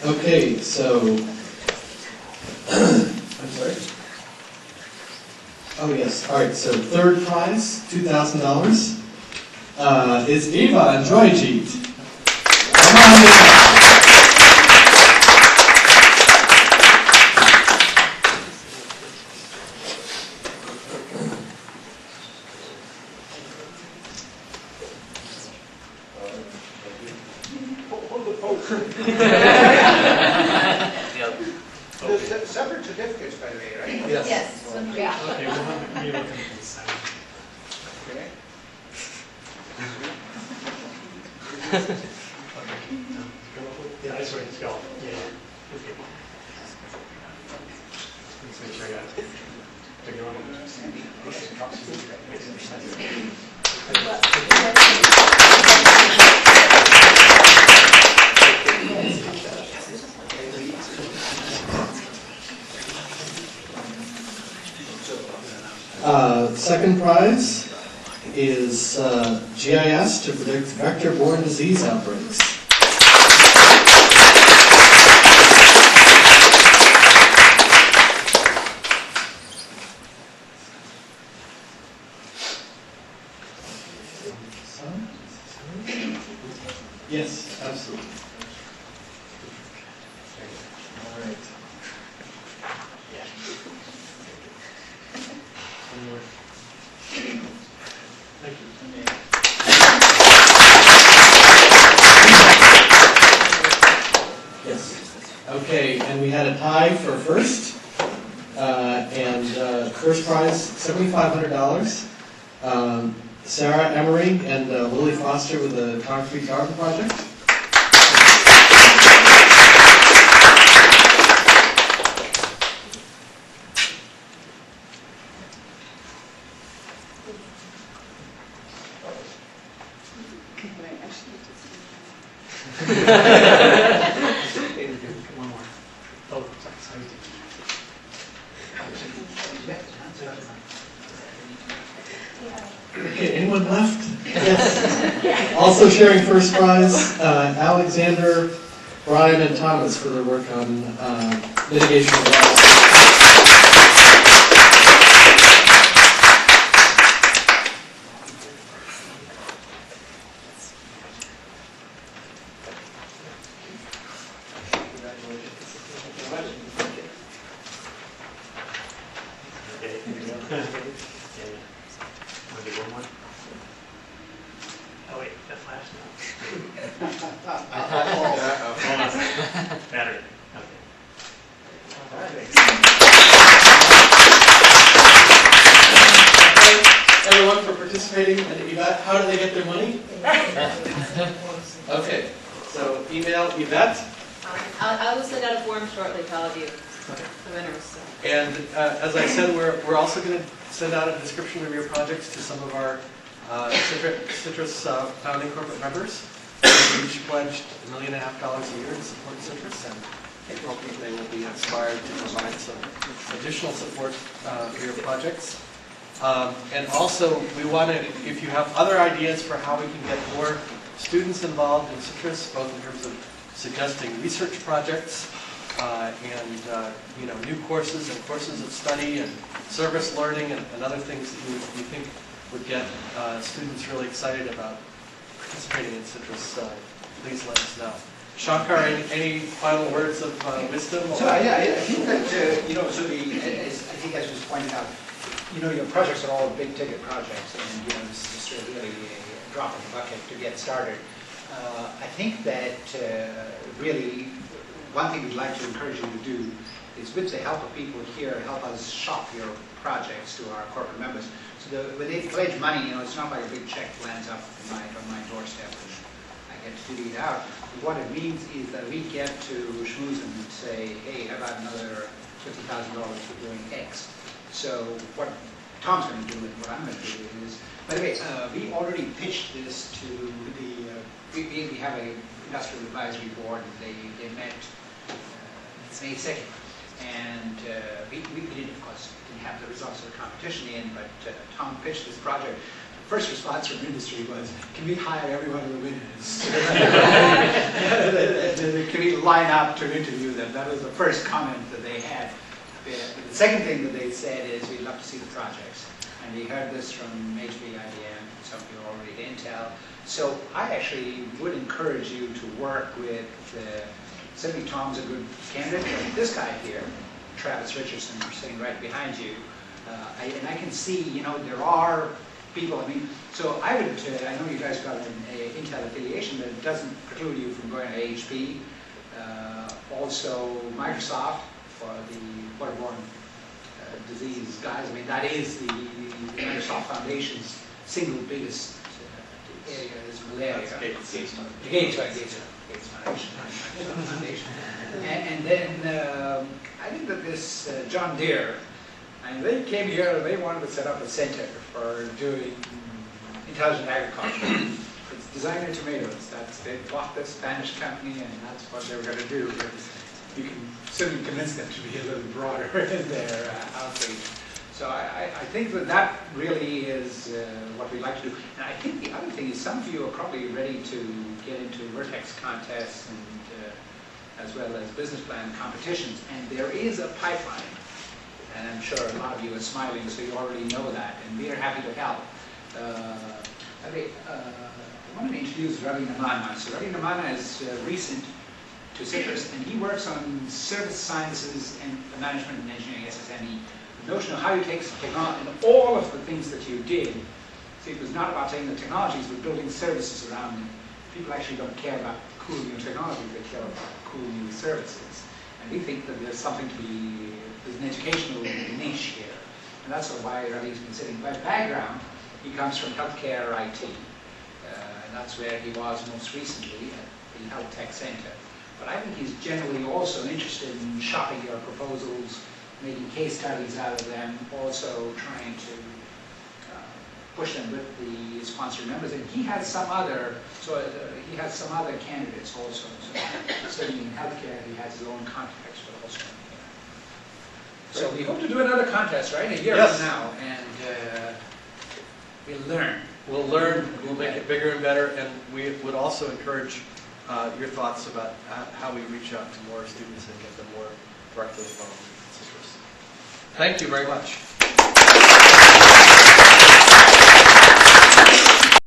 Okay, so, I'm sorry. Oh yes, all right, so third prize, $2,000, is Eva and Joyjeet. Come on, Eva. The separate certificates, by the way, right? Yes. Yes. Yeah. Okay, we'll have to look at this. Okay. Yeah, I swear, let's go. Yeah. Okay. Let's make sure I got it. Take it on. Second prize is GIS to predict vector-borne disease outbreaks. Yes, absolutely. All right. Thank you. Yes. Okay, and we had a tie for first, and first prize $7,500. Sarah Emery and Lily Foster with the Concrete Garden Project. One more. Oh, sorry. Okay, anyone left? Yes. Also sharing first prize, Alexander, Brian, and Thomas for their work on mitigation of loss. Okay, here we go. Okay. Want to do one more? Oh wait, that flashed now. Battery. Okay. Everyone for participating at Yvette. How do they get their money? Okay, so email Yvette. I will send out a form shortly to all of you, the winners. So. And as I said, we're also going to send out a description of your projects to some of our CITRIS founding corporate members. We each pledged $1.5 million a year to support CITRIS, and I hope they will be inspired to provide some additional support for your projects. And also, we want to, if you have other ideas for how we can get more students involved in CITRIS, both in terms of suggesting research projects and new courses and courses of study and service learning and other things that you think would get students really excited about participating in CITRIS, please let us know. Shankar, any final words of wisdom? So I think that I think as was pointed out, your projects are all big ticket projects, and this is really a drop in the bucket to get started. I think that really one thing we'd like to encourage you to do is, with the help of people here, help us shop your projects to our corporate members. So when they pledge money, it's not like a big check lands up on my doorstep and I get to dig it out. What it means is that we get to schmooze and say, hey, how about another $50,000 for doing X? So what Tom's going to do and what I'm going to do is, by the way, we already pitched this to the, we have an industrial advisory board. They met May 2nd. And we didn't, of course, didn't have the results of the competition in, but Tom pitched this project first response from industry was, can we hire every one of the winners? Can we line up to interview them? That was the first comment that they had. The second thing that they said is, we'd love to see the projects. And we heard this from HP, IBM, some people already at Intel. So I actually would encourage you to work with, certainly Tom's a good candidate, but this guy here, Travis Richardson, sitting right behind you, and I can see, you know, there are people, I mean, so I would, I know you guys got an Intel affiliation, but it doesn't preclude you from going to HP. Also Microsoft for the waterborne disease guys. I mean, that is the Microsoft Foundation's single biggest area is malaria. That's Gates. Gates Foundation. And then I think that this John Deere, and they came here and they wanted to set up a center for doing intelligent agriculture. It's designer tomatoes. They bought this Spanish company, and that's what they were going to do. But you can certainly convince them to be a little broader in their outreach. So I think that really is what we'd like to do. And I think the other thing is some of you are probably ready to get into Vertex contests and as well as business plan competitions. And there is a pipeline. And I'm sure a lot of you are smiling, so you already know that. And we are happy to help. I wanted to introduce Ravi Namana. So Ravi Namana is recent to CITRIS, and he works on service sciences and management and engineering, SSME. The notion of how you take technology and all of the things that you did. See, it was not about taking the technologies, but building services around them. People actually don't care about cool new technology, they care about cool new services. And we think that there's something to be, there's an educational niche here. And that's sort of why Ravi's been sitting. By background, he comes from healthcare IT. And that's where he was most recently at the Health Tech Center. But I think he's generally also interested in shopping your proposals, making case studies out of them, also trying to push them with the sponsor members. And he has some other, candidates also. So certainly in healthcare, he has his own contacts, but also in here. So we hope to do another contest, right? A year from now, and we'll learn. We'll learn, we'll make it bigger and better, and we would also encourage your thoughts about how we reach out to more students and get them more directly involved in CITRIS. Thank you very much.